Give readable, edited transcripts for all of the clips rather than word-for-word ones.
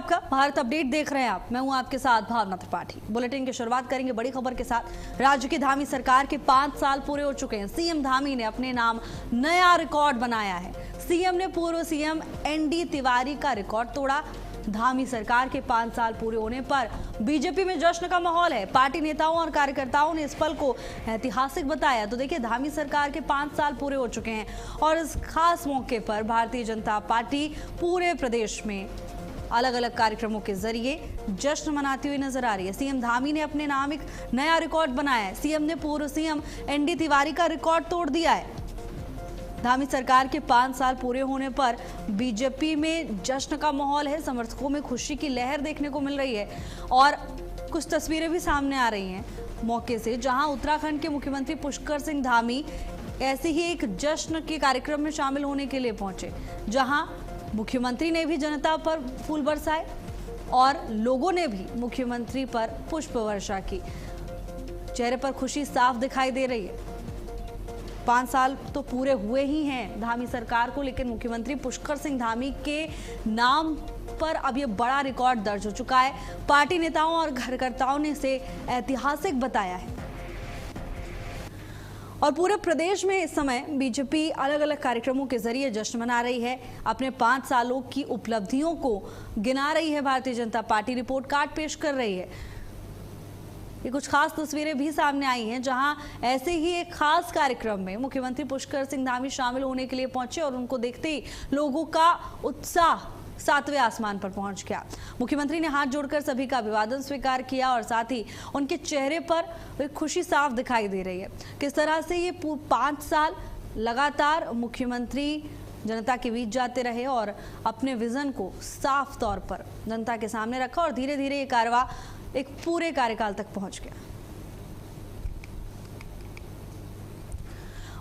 आपका भारत अपडेट देख रहे हैं आप। मैं हूं आपके साथ भावना त्रिपाठी। बुलेटिन की शुरुआत करेंगे बड़ी खबर के साथ। राज्य की धामी सरकार के 5 साल पूरे हो चुके हैं। सीएम धामी ने अपने नाम नया रिकॉर्ड बनाया है। सीएम ने पूर्व सीएम एनडी तिवारी का रिकॉर्ड तोड़ा। धामी सरकार के 5 साल पूरे होने पर बीजेपी में जश्न का माहौल है। पार्टी नेताओं और कार्यकर्ताओं ने इस पल को ऐतिहासिक बताया। तो देखिए, धामी सरकार के 5 साल पूरे हो चुके हैं और इस खास मौके पर भारतीय जनता पार्टी पूरे प्रदेश में अलग अलग कार्यक्रमों के जरिए जश्न मनाती हुई नजर आ रही है। सीएम धामी ने अपने नाम एक नया रिकॉर्ड बनाया है। सीएम ने पूर्व सीएम एनडी तिवारी का रिकॉर्ड तोड़ दिया है। धामी सरकार के 5 साल पूरे होने पर बीजेपी में जश्न का माहौल है। समर्थकों में खुशी की लहर देखने को मिल रही है और कुछ तस्वीरें भी सामने आ रही हैं मौके से, जहां उत्तराखंड के मुख्यमंत्री पुष्कर सिंह धामी ऐसे ही एक जश्न के कार्यक्रम में शामिल होने के लिए पहुंचे, जहां मुख्यमंत्री ने भी जनता पर फूल बरसाए और लोगों ने भी मुख्यमंत्री पर पुष्प वर्षा की। चेहरे पर खुशी साफ दिखाई दे रही है। 5 साल तो पूरे हुए ही हैं धामी सरकार को, लेकिन मुख्यमंत्री पुष्कर सिंह धामी के नाम पर अब ये बड़ा रिकॉर्ड दर्ज हो चुका है। पार्टी नेताओं और कार्यकर्ताओं ने इसे ऐतिहासिक बताया है और पूरे प्रदेश में इस समय बीजेपी अलग अलग कार्यक्रमों के जरिए जश्न मना रही है। अपने 5 सालों की उपलब्धियों को गिना रही है Bharatiya Janata party. Report card पेश कर रही है। ये कुछ खास तस्वीरें भी सामने आई हैं, जहां ऐसे ही एक खास कार्यक्रम में मुख्यमंत्री पुष्कर सिंह धामी शामिल होने के लिए पहुंचे और उनको देखते ही लोगों का उत्साह 7वें आसमान पर पहुंच गया। मुख्यमंत्री ने हाथ जोड़कर सभी का अभिवादन स्वीकार किया और साथ ही उनके चेहरे पर खुशी साफ दिखाई दे रही है। किस तरह से ये 5 साल लगातार मुख्यमंत्री जनता के बीच जाते रहे और अपने विजन को साफ तौर पर जनता के सामने रखा और धीरे धीरे ये कारवा एक पूरे कार्यकाल तक पहुंच गया।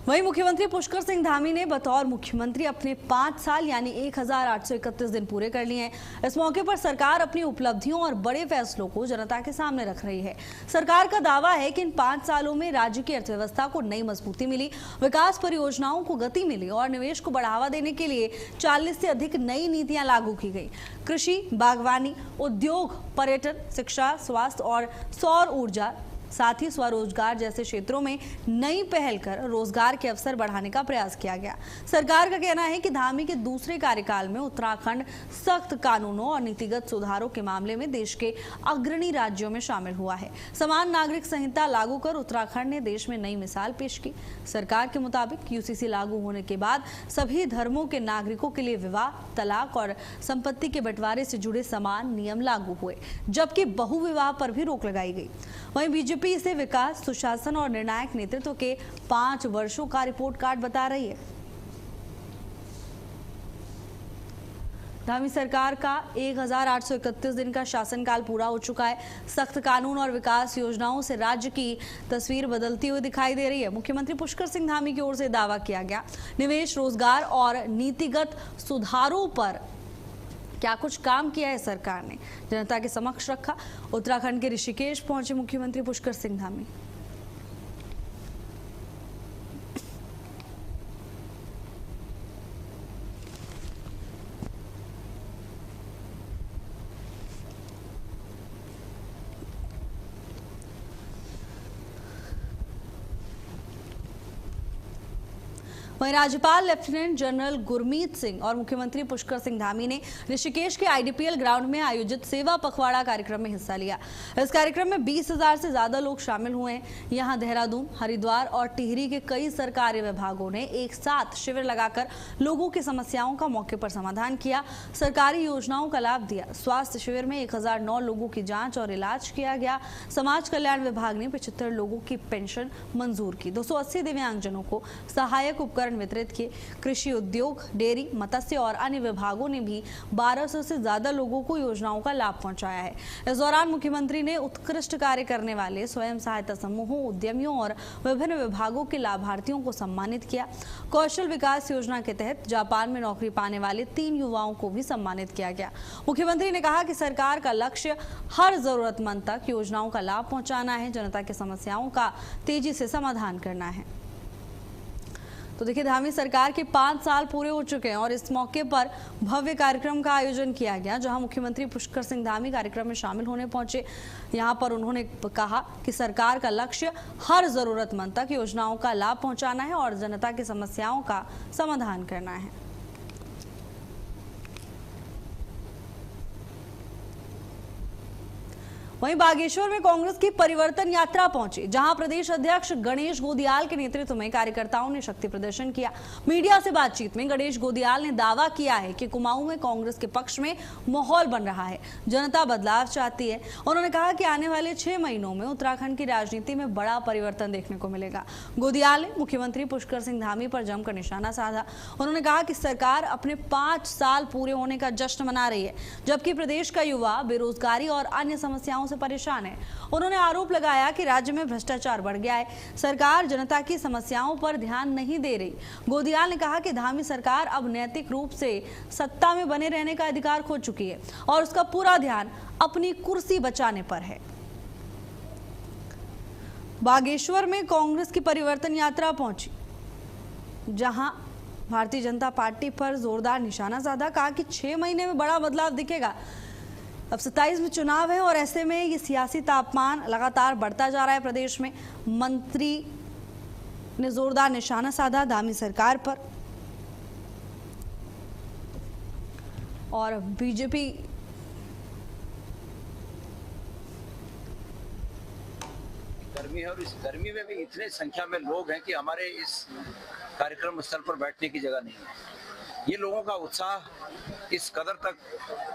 वहीं मुख्यमंत्री पुष्कर सिंह धामी ने बतौर मुख्यमंत्री अपने 5 साल यानी 1831 दिन पूरे कर लिए हैं। इस मौके पर सरकार अपनी उपलब्धियों और बड़े फैसलों को जनता के सामने रख रही है। सरकार का दावा है कि इन 5 सालों में राज्य की अर्थव्यवस्था को नई मजबूती मिली, विकास परियोजनाओं को गति मिली और निवेश को बढ़ावा देने के लिए 40 से अधिक नई नीतियां लागू की गई। कृषि, बागवानी, उद्योग, पर्यटन, शिक्षा, स्वास्थ्य और सौर ऊर्जा, साथ ही स्वरोजगार जैसे क्षेत्रों में नई पहल कर रोजगार के अवसर बढ़ाने का प्रयास किया गया। सरकार का कहना है कि धामी के दूसरे कार्यकाल में उत्तराखंड सख्त कानूनों और नीतिगत सुधारों के मामले में देश के अग्रणी राज्यों में शामिल हुआ है। समान नागरिक संहिता लागू कर उत्तराखंड ने देश में नई मिसाल पेश की। सरकार के मुताबिक यूसीसी लागू होने के बाद सभी धर्मों के नागरिकों के लिए विवाह, तलाक और संपत्ति के बंटवारे से जुड़े समान नियम लागू हुए, जबकि बहुविवाह पर भी रोक लगाई गई। वहीं बीजेपी इसे विकास, सुशासन और निर्णायक नेतृत्व के 5 वर्षों का रिपोर्ट कार्ड बता रही है। धामी सरकार का 1831 दिन का शासनकाल पूरा हो चुका है। सख्त कानून और विकास योजनाओं से राज्य की तस्वीर बदलती हुई दिखाई दे रही है। मुख्यमंत्री पुष्कर सिंह धामी की ओर से दावा किया गया, निवेश, रोजगार और नीतिगत सुधारों पर क्या कुछ काम किया है सरकार ने, जनता के समक्ष रखा। उत्तराखंड के ऋषिकेश पहुंचे मुख्यमंत्री पुष्कर सिंह धामी। वहीं राज्यपाल लेफ्टिनेंट जनरल गुरमीत सिंह और मुख्यमंत्री पुष्कर सिंह धामी ने ऋषिकेश के आईडीपीएल ग्राउंड में आयोजित सेवा पखवाड़ा कार्यक्रम में हिस्सा लिया। इस कार्यक्रम में 20,000 से ज्यादा लोग शामिल हुए हैं। यहां देहरादून, हरिद्वार और टिहरी के कई सरकारी विभागों ने एक साथ शिविर लगाकर लोगों की समस्याओं का मौके पर समाधान किया, सरकारी योजनाओं का लाभ दिया। स्वास्थ्य शिविर में 1009 लोगों की जाँच और इलाज किया गया। समाज कल्याण विभाग ने 75 लोगों की पेंशन मंजूर की। 280 दिव्यांगजनों को सहायक उपकरण वितरित किए। कृषि, उद्योग, डेयरी, मत्स्य और अन्य विभागों ने भी 1200 से ज्यादा लोगों को योजनाओं का लाभ पहुंचाया है। इस दौरान मुख्यमंत्री ने उत्कृष्ट कार्य करने वाले स्वयं सहायता समूहों, उद्यमियों और विभिन्न विभागों के लाभार्थियों को सम्मानित किया। कौशल विकास योजना के तहत जापान में नौकरी पाने वाले 3 युवाओं को भी सम्मानित किया गया। मुख्यमंत्री ने कहा कि सरकार का लक्ष्य हर जरूरतमंद तक योजनाओं का लाभ पहुंचाना है, जनता की समस्याओं का तेजी से समाधान करना है। तो देखिए, धामी सरकार के 5 साल पूरे हो चुके हैं और इस मौके पर भव्य कार्यक्रम का आयोजन किया गया, जहां मुख्यमंत्री पुष्कर सिंह धामी कार्यक्रम में शामिल होने पहुंचे। यहां पर उन्होंने कहा कि सरकार का लक्ष्य हर जरूरतमंद तक योजनाओं का लाभ पहुंचाना है और जनता की समस्याओं का समाधान करना है। वहीं बागेश्वर में कांग्रेस की परिवर्तन यात्रा पहुंची, जहां प्रदेश अध्यक्ष गणेश गोदियाल के नेतृत्व में कार्यकर्ताओं ने शक्ति प्रदर्शन किया। मीडिया से बातचीत में गणेश गोदियाल ने दावा किया है कि कुमाऊं में कांग्रेस के पक्ष में माहौल बन रहा है, जनता बदलाव चाहती है। उन्होंने कहा कि आने वाले 6 महीनों में उत्तराखंड की राजनीति में बड़ा परिवर्तन देखने को मिलेगा। गोदियाल ने मुख्यमंत्री पुष्कर सिंह धामी पर जमकर निशाना साधा। उन्होंने कहा कि सरकार अपने 5 साल पूरे होने का जश्न मना रही है, जबकि प्रदेश का युवा बेरोजगारी और अन्य समस्याओं से परेशान है। उन्होंने आरोप लगाया कि राज्य में भ्रष्टाचार बढ़ गया है, सरकार जनता की समस्याओं पर ध्यान नहीं दे रही। गोदियाल ने कहा कि धामी सरकार अब नैतिक रूप से सत्ता में बने रहने का अधिकार खो चुकी है और उसका पूरा ध्यान अपनी कुर्सी बचाने पर है। बागेश्वर में कांग्रेस की परिवर्तन यात्रा पहुंची, जहां भारतीय जनता पार्टी पर जोरदार निशाना साधा। कहा कि 6 महीने में बड़ा बदलाव दिखेगा। अब 27 में चुनाव है और ऐसे में ये सियासी तापमान लगातार बढ़ता जा रहा है प्रदेश में। मंत्री ने जोरदार निशाना साधा धामी सरकार पर और बीजेपी गर्मी है और इस गर्मी में भी इतने संख्या में लोग हैं कि हमारे इस कार्यक्रम स्थल पर बैठने की जगह नहीं है। ये लोगों का उत्साह इस कदर तक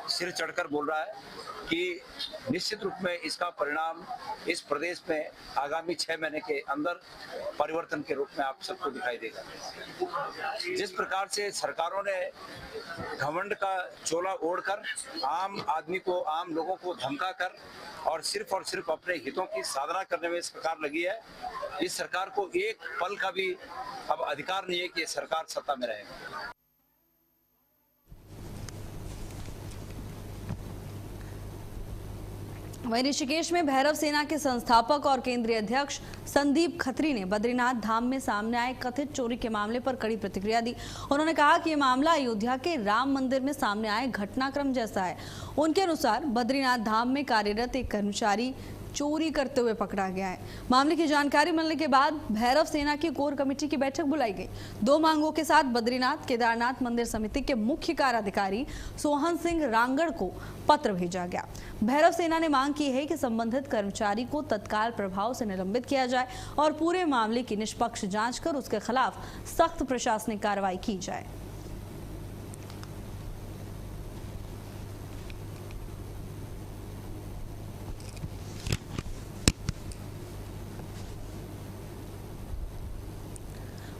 सिर चढ़कर बोल रहा है कि निश्चित रूप में इसका परिणाम इस प्रदेश में आगामी 6 महीने के अंदर परिवर्तन के रूप में आप सबको दिखाई देगा। जिस प्रकार से सरकारों ने घमंड का चोला ओढ़कर आम आदमी को, आम लोगों को धमका कर और सिर्फ अपने हितों की साधना करने में सरकार लगी है, इस सरकार को एक पल का भी अब अधिकार नहीं है कि सरकार सत्ता में रहे। वहीं ऋषिकेश में भैरव सेना के संस्थापक और केंद्रीय अध्यक्ष संदीप खत्री ने बद्रीनाथ धाम में सामने आए कथित चोरी के मामले पर कड़ी प्रतिक्रिया दी। उन्होंने कहा कि यह मामला अयोध्या के राम मंदिर में सामने आए घटनाक्रम जैसा है। उनके अनुसार बद्रीनाथ धाम में कार्यरत एक कर्मचारी चोरी करते हुए पकड़ा गया है। मामले की जानकारी मिलने के बाद भैरव सेना की कोर कमेटी की बैठक बुलाई गई। 2 मांगों के साथ बद्रीनाथ केदारनाथ मंदिर समिति के मुख्य कार्याधिकारी सोहन सिंह रांगड़ को पत्र भेजा गया। भैरव सेना ने मांग की है कि संबंधित कर्मचारी को तत्काल प्रभाव से निलंबित किया जाए और पूरे मामले की निष्पक्ष जांच कर उसके खिलाफ सख्त प्रशासनिक कार्रवाई की जाए।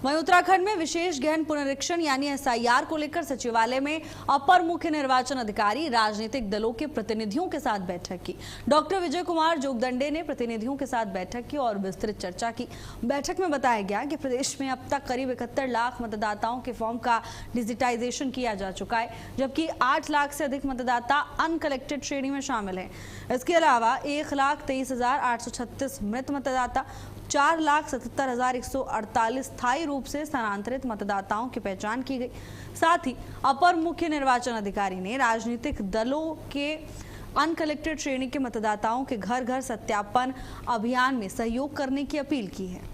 वहीं उत्तराखंड में विशेष गहन पुनरीक्षण यानी SIR को लेकर सचिवालय में अपर मुख्य निर्वाचन अधिकारी राजनीतिक दलों के प्रतिनिधियों के साथ बैठक की। डॉक्टर विजय कुमार जोगदंडे ने प्रतिनिधियों के साथ बैठक की और विस्तृत चर्चा की। बैठक में बताया गया कि प्रदेश में अब तक करीब 71 लाख मतदाताओं के फॉर्म का डिजिटाइजेशन किया जा चुका है, जबकि 8 लाख से अधिक मतदाता अनकलेक्टेड श्रेणी में शामिल हैं। इसके अलावा 1,23,836 मृत मतदाता, 4,77,148 स्थायी रूप से स्थानांतरित मतदाताओं की पहचान की गई। साथ ही अपर मुख्य निर्वाचन अधिकारी ने राजनीतिक दलों के अनकलेक्टेड श्रेणी के मतदाताओं के घर घर सत्यापन अभियान में सहयोग करने की अपील की है।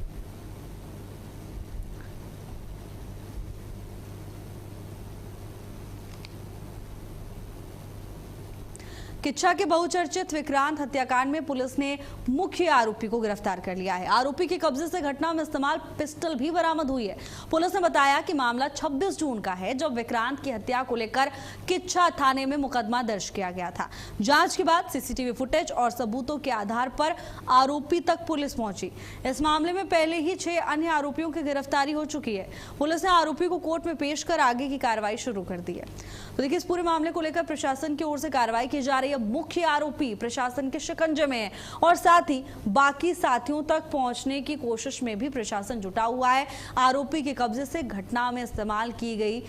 किच्छा के बहुचर्चित विक्रांत हत्याकांड में पुलिस ने मुख्य आरोपी को गिरफ्तार कर लिया है। आरोपी के कब्जे से घटना में इस्तेमाल पिस्टल भी बरामद हुई है। पुलिस ने बताया कि मामला 26 जून का है, जब विक्रांत की हत्या को लेकर किच्छा थाने में मुकदमा दर्ज किया गया था। जांच के बाद सीसीटीवी फुटेज और सबूतों के आधार पर आरोपी तक पुलिस पहुंची। इस मामले में पहले ही 6 अन्य आरोपियों की गिरफ्तारी हो चुकी है। पुलिस ने आरोपी को कोर्ट में पेश कर आगे की कार्रवाई शुरू कर दी है। तो देखिए, इस पूरे मामले को लेकर प्रशासन की ओर से कार्रवाई की जा रही है। मुख्य आरोपी प्रशासन के शिकंजे में है और साथ ही बाकी साथियों तक पहुंचने की कोशिश में भी प्रशासन जुटा हुआ है। आरोपी के कब्जे से घटना में इस्तेमाल की गई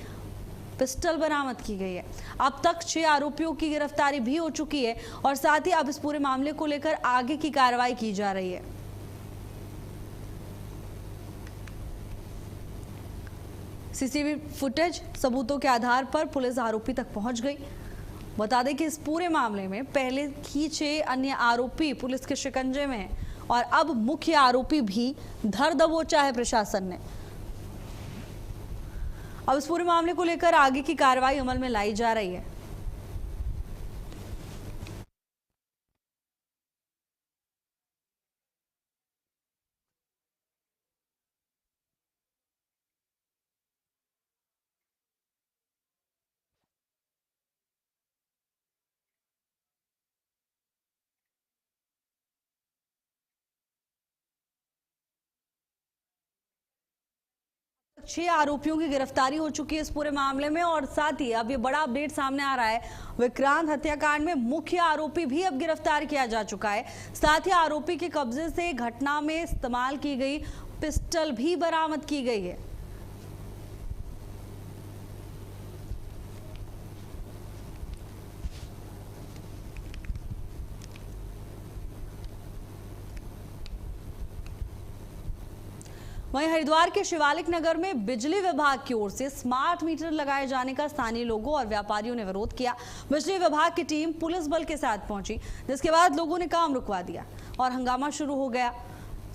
पिस्टल बरामद की गई है। अब तक 6 आरोपियों की गिरफ्तारी भी हो चुकी है और साथ ही अब इस पूरे मामले को लेकर आगे की कार्रवाई की जा रही है। सीसीटीवी फुटेज सबूतों के आधार पर पुलिस आरोपी तक पहुंच गई। बता दें कि इस पूरे मामले में पहले ही 6 अन्य आरोपी पुलिस के शिकंजे में हैं और अब मुख्य आरोपी भी धर दबोचा है प्रशासन ने। अब इस पूरे मामले को लेकर आगे की कार्रवाई अमल में लाई जा रही है। छह आरोपियों की गिरफ्तारी हो चुकी है इस पूरे मामले में और साथ ही अब ये बड़ा अपडेट सामने आ रहा है, विक्रांत हत्याकांड में मुख्य आरोपी भी अब गिरफ्तार किया जा चुका है। साथ ही आरोपी के कब्जे से घटना में इस्तेमाल की गई पिस्टल भी बरामद की गई है। वहीं हरिद्वार के शिवालिक नगर में बिजली विभाग की ओर से स्मार्ट मीटर लगाए जाने का स्थानीय लोगों और व्यापारियों ने विरोध किया। बिजली विभाग की टीम पुलिस बल के साथ पहुंची, जिसके बाद लोगों ने काम रुकवा दिया और हंगामा शुरू हो गया।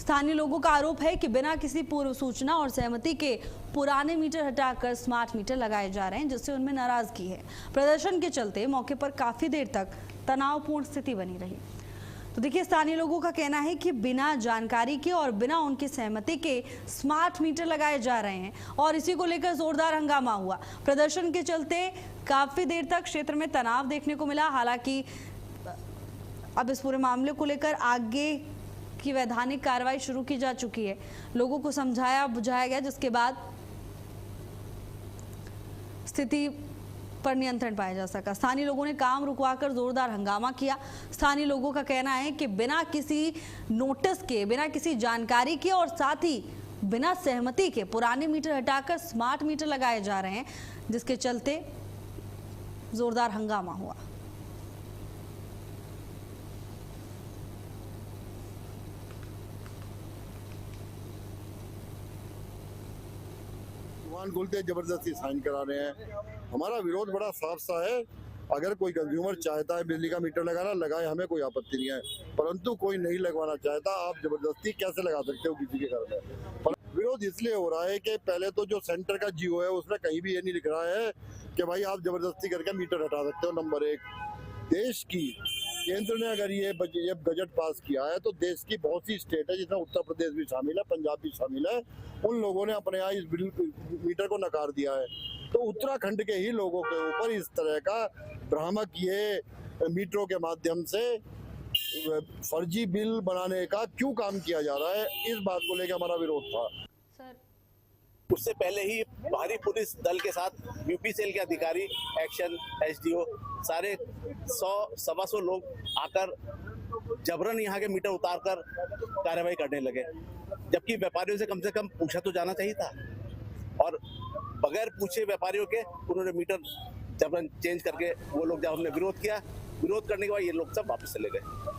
स्थानीय लोगों का आरोप है कि बिना किसी पूर्व सूचना और सहमति के पुराने मीटर हटाकर स्मार्ट मीटर लगाए जा रहे हैं, जिससे उनमें नाराजगी है। प्रदर्शन के चलते मौके पर काफी देर तक तनावपूर्ण स्थिति बनी रही। तो देखिए, स्थानीय लोगों का कहना है कि बिना जानकारी के और बिना उनकी सहमति के स्मार्ट मीटर लगाए जा रहे हैं और इसी को लेकर जोरदार हंगामा हुआ। प्रदर्शन के चलते काफी देर तक क्षेत्र में तनाव देखने को मिला। हालांकि अब इस पूरे मामले को लेकर आगे की वैधानिक कार्रवाई शुरू की जा चुकी है। लोगों को समझाया बुझाया गया, जिसके बाद स्थिति पर नियंत्रण पाया जा सका। स्थानीय लोगों ने काम रुकवाकर जोरदार हंगामा किया। स्थानीय लोगों का कहना है कि बिना किसी नोटिस के, बिना किसी जानकारी के और साथ ही बिना सहमति के पुराने मीटर हटाकर स्मार्ट मीटर लगाए जा रहे हैं, जिसके चलते जोरदार हंगामा हुआ। खुलते जबरदस्ती साइन करा रहे हैं। हमारा विरोध बड़ा साफ सा है। अगर कोई कंज्यूमर चाहता है बिजली का मीटर लगाना, लगाए, हमें कोई आपत्ति नहीं है, परंतु कोई नहीं लगवाना चाहता, आप जबरदस्ती कैसे लगा सकते हो किसी के घर में। विरोध इसलिए हो रहा है कि पहले तो जो सेंटर का जियो है उसमें कहीं भी ये नहीं लिख रहा है कि भाई आप जबरदस्ती करके मीटर हटा सकते हो। नंबर 1, देश की केंद्र ने अगर ये बजट पास किया है तो देश की बहुत सी स्टेट है, जिसमें उत्तर प्रदेश भी शामिल है, पंजाब भी शामिल है, उन लोगों ने अपने यहाँ इस मीटर को नकार दिया है। तो उत्तराखंड के ही लोगों के ऊपर इस तरह का भ्रामक ये मीटरों के माध्यम से फर्जी बिल बनाने का क्यों काम किया जा रहा है, इस बात को लेकर हमारा विरोध था। उससे पहले ही भारी पुलिस दल के साथ यूपी सेल के अधिकारी, एक्शन, एसडीओ, सारे 100-125 लोग आकर जबरन यहाँ के मीटर उतारकर कार्रवाई करने लगे, जबकि व्यापारियों से कम पूछा तो जाना चाहिए था। और बगैर पूछे व्यापारियों के उन्होंने मीटर जबरन चेंज करके वो लोग, जब हमने विरोध किया, विरोध करने के बाद ये लोग सब वापस चले गए।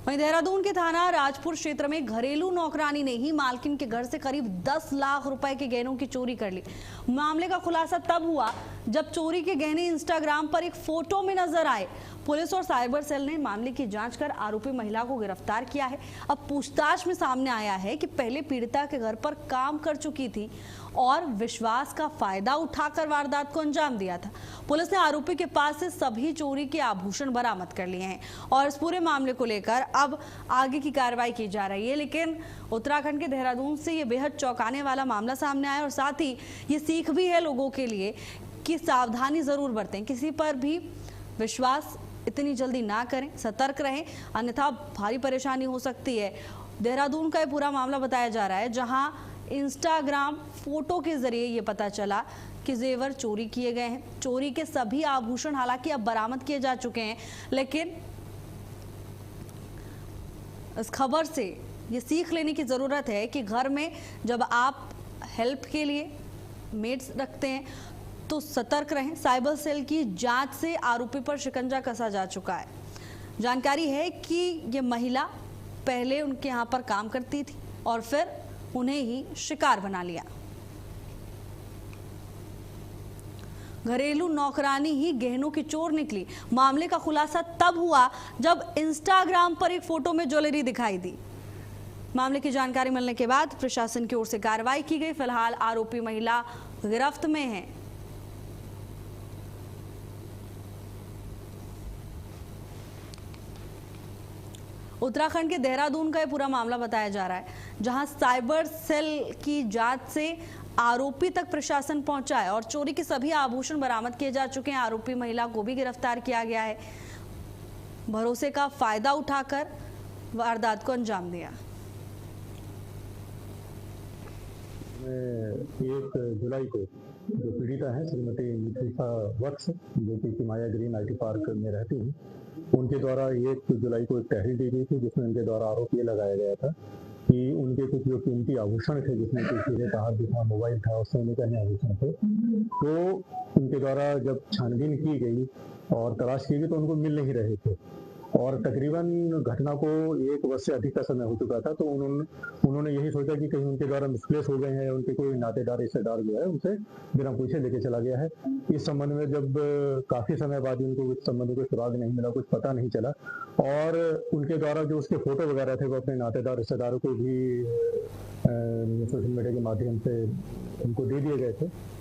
वहीं देहरादून के थाना राजपुर क्षेत्र में घरेलू नौकरानी ने ही मालकिन के घर से करीब 10 लाख रुपए के गहनों की चोरी कर ली। मामले का खुलासा तब हुआ जब चोरी के गहने इंस्टाग्राम पर एक फोटो में नजर आए। पुलिस और साइबर सेल ने मामले की जांच कर आरोपी महिला को गिरफ्तार किया है। अब पूछताछ में सामने आया है कि पहले पीड़िता के घर पर काम कर चुकी थी और विश्वास का फायदा उठाकर वारदात को अंजाम दिया था। पुलिस ने आरोपी के पास से सभी चोरी के आभूषण बरामद कर लिए हैं और इस पूरे मामले को लेकर अब आगे की कार्रवाई की जा रही है। लेकिन उत्तराखंड के देहरादून से ये बेहद चौंकाने वाला मामला सामने आया और साथ ही ये सीख भी है लोगों के लिए कि सावधानी जरूर बरतें, किसी पर भी विश्वास इतनी जल्दी ना करें, सतर्क रहें, अन्यथा भारी परेशानी हो सकती है। देहरादून का ये पूरा मामला बताया जा रहा है, जहां इंस्टाग्राम फोटो के जरिए ये पता चला कि जेवर चोरी किए गए हैं। चोरी के सभी आभूषण हालांकि अब बरामद किए जा चुके हैं, लेकिन इस खबर से ये सीख लेने की जरूरत है कि घर में जब आप हेल्प के लिए मेड्स रखते हैं तो सतर्क रहें। साइबर सेल की जांच से आरोपी पर शिकंजा कसा जा चुका है। जानकारी है कि ये महिला पहले उनके यहाँ पर काम करती थी और फिर उन्हें ही शिकार बना लिया। घरेलू नौकरानी ही गहनों की चोर निकली। मामले का खुलासा तब हुआ जब इंस्टाग्राम पर एक फोटो में ज्वेलरी दिखाई दी। मामले की जानकारी मिलने के बाद प्रशासन की ओर से कार्रवाई की गई। फिलहाल आरोपी महिला गिरफ्त में है। उत्तराखंड के देहरादून का यह पूरा मामला बताया जा रहा है, जहां साइबर सेल की जांच से आरोपी तक प्रशासन पहुंचा है और चोरी के सभी आभूषण बरामद किए जा चुके हैं। आरोपी महिला को भी गिरफ्तार किया गया है। भरोसे का फायदा उठाकर वारदात को अंजाम दिया। 1 जुलाई को जो पीड़िता है श्रीमती मिथिला वत्स, जो कि माया ग्रीन IT पार्क में रहती हैं, उनके द्वारा 1 जुलाई को एक तहरीर दी गई थी, जिसमें उनके द्वारा आरोप ये लगाया गया था कि उनके कुछ जो कीमती आभूषण थे, जिसमें कुछ हीरे का हार भी था, मोबाइल था और सोने के अन्य आभूषण थे, तो उनके द्वारा जब छानबीन की गई और तलाश की गई तो उनको मिल नहीं रहे थे और तकरीबन घटना को 1 वर्ष से अधिक का समय हो चुका था। तो उन्होंने यही सोचा कि कहीं उनके द्वारा मिसप्लेस हो गए हैं, उनके कोई नातेदार रिश्तेदार जो है उनसे बिना पूछे लेके चला गया है। इस संबंध में जब काफी समय बाद उनको इस संबंध में सुराग नहीं मिला, कुछ पता नहीं चला और उनके द्वारा जो उसके फोटो वगैरह थे वो अपने नातेदार रिश्तेदारों को भी सोशल मीडिया के माध्यम से उनको दे दिए गए थे।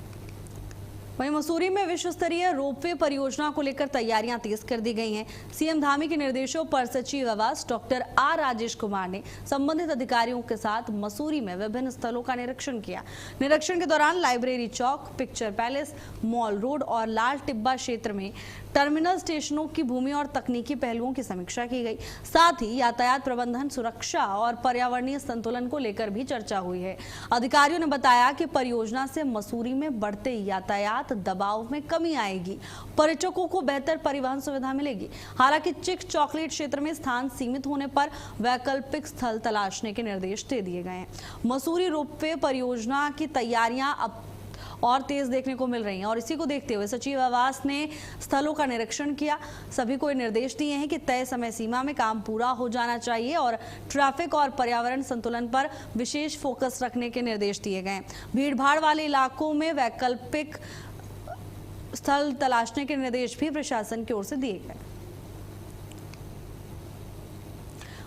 वहीं मसूरी में विश्व स्तरीय रोपवे परियोजना को लेकर तैयारियां तेज कर दी गई हैं। सीएम धामी के निर्देशों पर सचिव आवास डॉक्टर आर राजेश कुमार ने संबंधित अधिकारियों के साथ मसूरी में विभिन्न स्थलों का निरीक्षण किया। निरीक्षण के दौरान लाइब्रेरी चौक, पिक्चर पैलेस, मॉल रोड और लाल टिब्बा क्षेत्र में टर्मिनल स्टेशनों की भूमि और तकनीकी पहलुओं की समीक्षा की गई। साथ ही यातायात प्रबंधन, सुरक्षा और पर्यावरणीय संतुलन को लेकर भी चर्चा हुई है। अधिकारियों ने बताया कि परियोजना से मसूरी में बढ़ते यातायात दबाव में कमी आएगी, पर्यटकों को बेहतर परिवहन सुविधा मिलेगी। हालांकि चिक चॉकलेट क्षेत्र में स्थान सीमित होने पर वैकल्पिक स्थल तलाशने के निर्देश दे दिए गए हैं। मसूरी रोपवे परियोजना की तैयारियां अब और तेज देखने को मिल रही हैं और इसी को देखते हुए सचिव आवास ने स्थलों का निरीक्षण किया। सभी को निर्देश दिए हैं कि तय समय सीमा में काम पूरा हो जाना चाहिए और ट्रैफिक और पर्यावरण संतुलन पर विशेष फोकस रखने के निर्देश दिए गए। भीड़भाड़ वाले इलाकों में वैकल्पिक स्थल तलाशने के निर्देश भी प्रशासन की ओर से दिए गए।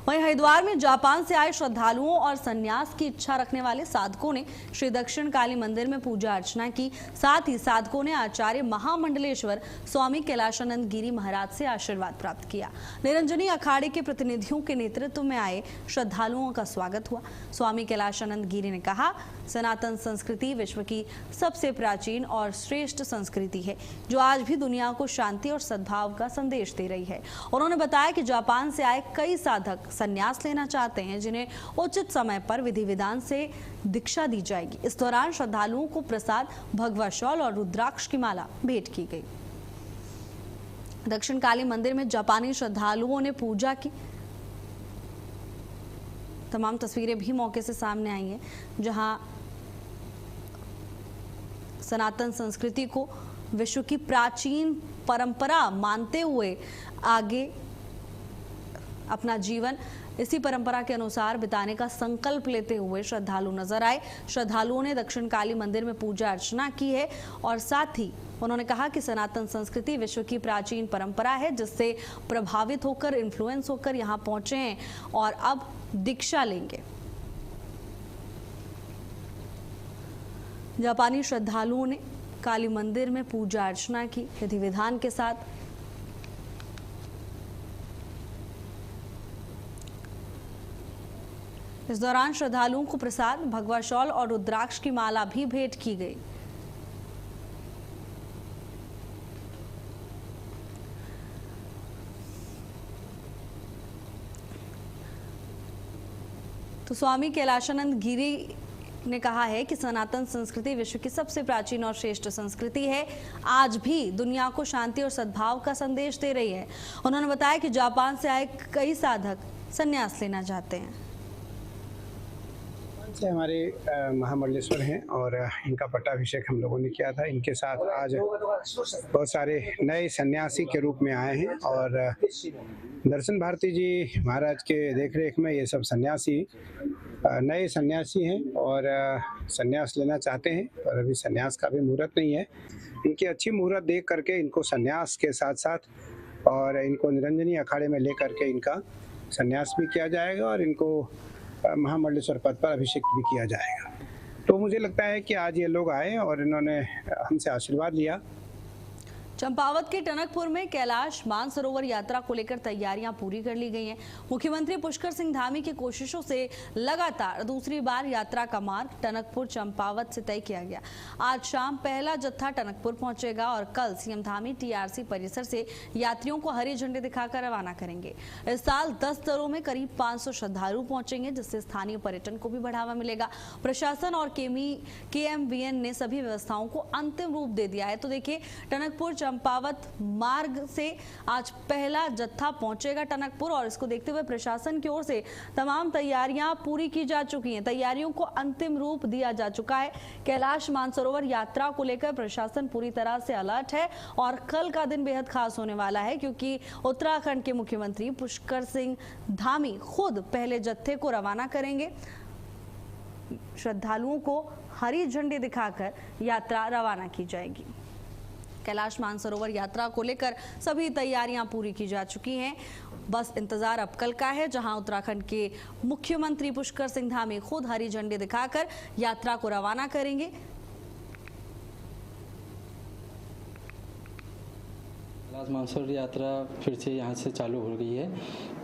वहीं हरिद्वार में जापान से आए श्रद्धालुओं और संन्यास की इच्छा रखने वाले साधकों ने श्री दक्षिण काली मंदिर में पूजा अर्चना की। साथ ही साधकों ने आचार्य महामंडलेश्वर स्वामी कैलाशानंद गिरी महाराज से आशीर्वाद प्राप्त किया। निरंजनी अखाड़े के प्रतिनिधियों के नेतृत्व में आए श्रद्धालुओं का स्वागत हुआ। स्वामी कैलाशानंद गिरी ने कहा, सनातन संस्कृति विश्व की सबसे प्राचीन और श्रेष्ठ संस्कृति है, जो आज भी दुनिया को शांति और सद्भाव का संदेश दे रही है। उन्होंने बताया कि जापान से आए कई साधक संन्यास लेना चाहते हैं, जिन्हें उचित समय पर विधि विधान से दीक्षा दी जाएगी। इस दौरान श्रद्धालुओं को प्रसाद, भगवा शॉल और रुद्राक्ष की माला भेंट की गई। दक्षिण काली मंदिर में जापानी श्रद्धालुओं ने पूजा की। तमाम तस्वीरें भी मौके से सामने आई हैं, जहां सनातन संस्कृति को विश्व की प्राचीन परंपरा मानते हुए आगे अपना जीवन इसी परंपरा के अनुसार बिताने का संकल्प लेते हुए श्रद्धालु नजर आए। श्रद्धालुओं ने दक्षिण काली मंदिर में पूजा अर्चना की है और साथ ही उन्होंने कहा कि सनातन संस्कृति विश्व की प्राचीन परंपरा है, जिससे प्रभावित होकर, इन्फ्लुएंस होकर यहाँ पहुंचे हैं और अब दीक्षा लेंगे। जापानी श्रद्धालुओं ने काली मंदिर में पूजा अर्चना की विधि विधान के साथ। इस दौरान श्रद्धालुओं को प्रसाद, भगवा शॉल और रुद्राक्ष की माला भी भेंट की गई। तो स्वामी कैलाशानंद गिरी ने कहा है कि सनातन संस्कृति विश्व की सबसे प्राचीन और श्रेष्ठ संस्कृति है, आज भी दुनिया को शांति और सद्भाव का संदेश दे रही है। उन्होंने बताया कि जापान से आए कई साधक संन्यास लेना चाहते हैं। ये हमारे महामंडलेश्वर हैं और इनका पट्टाभिषेक हम लोगों ने किया था। इनके साथ आज बहुत सारे नए सन्यासी के रूप में आए हैं और दर्शन भारती जी महाराज के देखरेख में ये सब सन्यासी नए सन्यासी हैं और सन्यास लेना चाहते हैं, पर अभी सन्यास का भी मुहूर्त नहीं है। इनकी अच्छी मुहूर्त देख करके इनको सन्यास के साथ साथ और इनको निरंजनी अखाड़े में लेकर के इनका सन्यास भी किया जाएगा और इनको महामंडलेश्वर पद पर अभिषेक भी किया जाएगा। तो मुझे लगता है कि आज ये लोग आए और इन्होंने हमसे आशीर्वाद लिया। चंपावत के टनकपुर में कैलाश मानसरोवर यात्रा को लेकर तैयारियां पूरी कर ली गई हैं। मुख्यमंत्री पुष्कर सिंह धामी की कोशिशों से लगातार दूसरी बार यात्रा का मार्ग टनकपुर चंपावत से तय किया गया। आज शाम पहला जत्था टनकपुर पहुंचेगा और कल सीएम धामी टीआरसी परिसर से यात्रियों को हरी झंडी दिखाकर रवाना करेंगे। इस साल 10 दलों में करीब 500 श्रद्धालु पहुंचेंगे, जिससे स्थानीय पर्यटन को भी बढ़ावा मिलेगा। प्रशासन और केएमवीएन ने सभी व्यवस्थाओं को अंतिम रूप दे दिया है। तो देखिए, टनकपुर चंपावत मार्ग से आज पहला जत्था पहुंचेगा टनकपुर और इसको देखते हुए प्रशासन की ओर से तमाम तैयारियां पूरी की जा चुकी हैं। तैयारियों को अंतिम रूप दिया जा चुका है। कैलाश मानसरोवर यात्रा को लेकर प्रशासन पूरी तरह से अलर्ट है और कल का दिन बेहद खास होने वाला है, क्योंकि उत्तराखंड के मुख्यमंत्री पुष्कर सिंह धामी खुद पहले जत्थे को रवाना करेंगे। श्रद्धालुओं को हरी झंडी दिखाकर यात्रा रवाना की जाएगी। कैलाश मानसरोवर यात्रा को लेकर सभी तैयारियां पूरी की जा चुकी हैं। बस इंतजार अब कल का है, जहां उत्तराखंड के मुख्यमंत्री पुष्कर सिंह धामी खुद हरी झंडी दिखाकर यात्रा को रवाना करेंगे। कैलाश मानसरोवर यात्रा फिर से यहाँ से चालू हो गई है,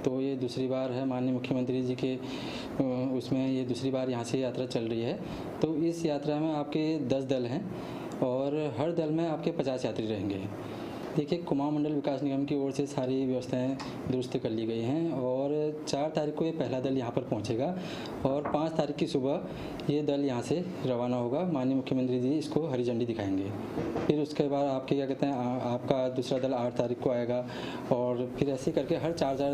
तो ये दूसरी बार है माननीय मुख्यमंत्री जी के उसमें ये दूसरी बार यहाँ से यात्रा चल रही है। तो इस यात्रा में आपके 10 दल हैं और हर दल में आपके 50 यात्री रहेंगे। देखिए, कुमाऊं मंडल विकास निगम की ओर से सारी व्यवस्थाएं दुरुस्त कर ली गई हैं और 4 तारीख को ये पहला दल यहाँ पर पहुँचेगा और 5 तारीख की सुबह ये दल यहाँ से रवाना होगा। माननीय मुख्यमंत्री जी इसको हरी झंडी दिखाएंगे। फिर उसके बाद आपके क्या कहते हैं, आपका दूसरा दल 8 तारीख को आएगा और फिर ऐसे करके हर 4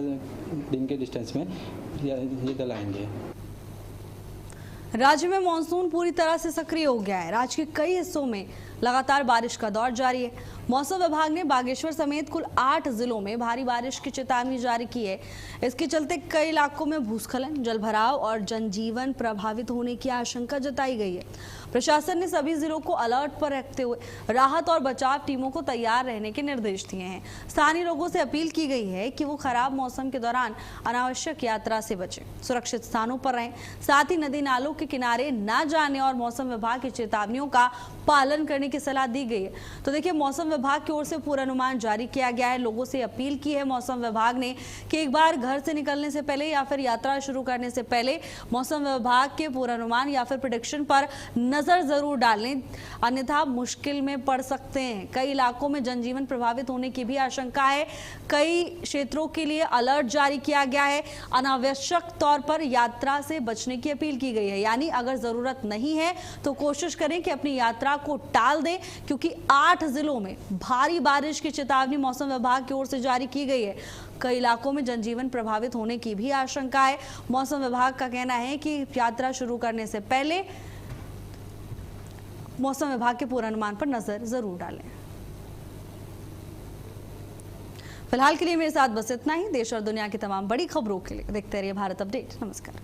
दिन के डिस्टेंस में ये दल आएंगे। राज्य में मानसून पूरी तरह से सक्रिय हो गया है। राज्य के कई हिस्सों में लगातार बारिश का दौर जारी है। मौसम विभाग ने बागेश्वर समेत कुल 8 जिलों में भारी बारिश की चेतावनी जारी की है। इसके चलते कई इलाकों में भूस्खलन, जलभराव और जनजीवन प्रभावित होने की आशंका जताई गई है। प्रशासन ने सभी जिलों को अलर्ट पर रखते हुए राहत और बचाव टीमों को तैयार रहने के निर्देश दिए हैं। स्थानीय लोगों से अपील की गई है कि वो खराब मौसम के दौरान अनावश्यक यात्रा से बचें, सुरक्षित स्थानों पर रहें, साथ ही नदी नालों के किनारे न जाने और मौसम विभाग की चेतावनियों का पालन करने की सलाह दी गई है। तो देखिए, मौसम विभाग की ओर से पूर्वानुमान जारी किया गया है। लोगों से अपील की है मौसम विभाग ने कि एक बार घर से निकलने से पहले या फिर यात्रा शुरू करने से पहले मौसम विभाग के पूर्वानुमान या फिर प्रेडिक्शन पर नजर जरूर डालें, अन्यथा मुश्किल में पड़ सकते हैं। कई इलाकों में जनजीवन प्रभावित होने की भी आशंका है। कई क्षेत्रों के लिए अलर्ट जारी किया गया है। अनावश्यक तौर पर यात्रा से बचने की अपील की गई है, यानी अगर जरूरत नहीं है तो कोशिश करें कि अपनी यात्रा को टाल दें, क्योंकि 8 जिलों में भारी बारिश की चेतावनी मौसम विभाग की ओर से जारी की गई है। कई इलाकों में जनजीवन प्रभावित होने की भी आशंका है। मौसम विभाग का कहना है कि यात्रा शुरू करने से पहले मौसम विभाग के पूर्वानुमान पर नजर जरूर डालें। फिलहाल के लिए मेरे साथ बस इतना ही। देश और दुनिया की तमाम बड़ी खबरों के लिए देखते रहिए भारत अपडेट। नमस्कार।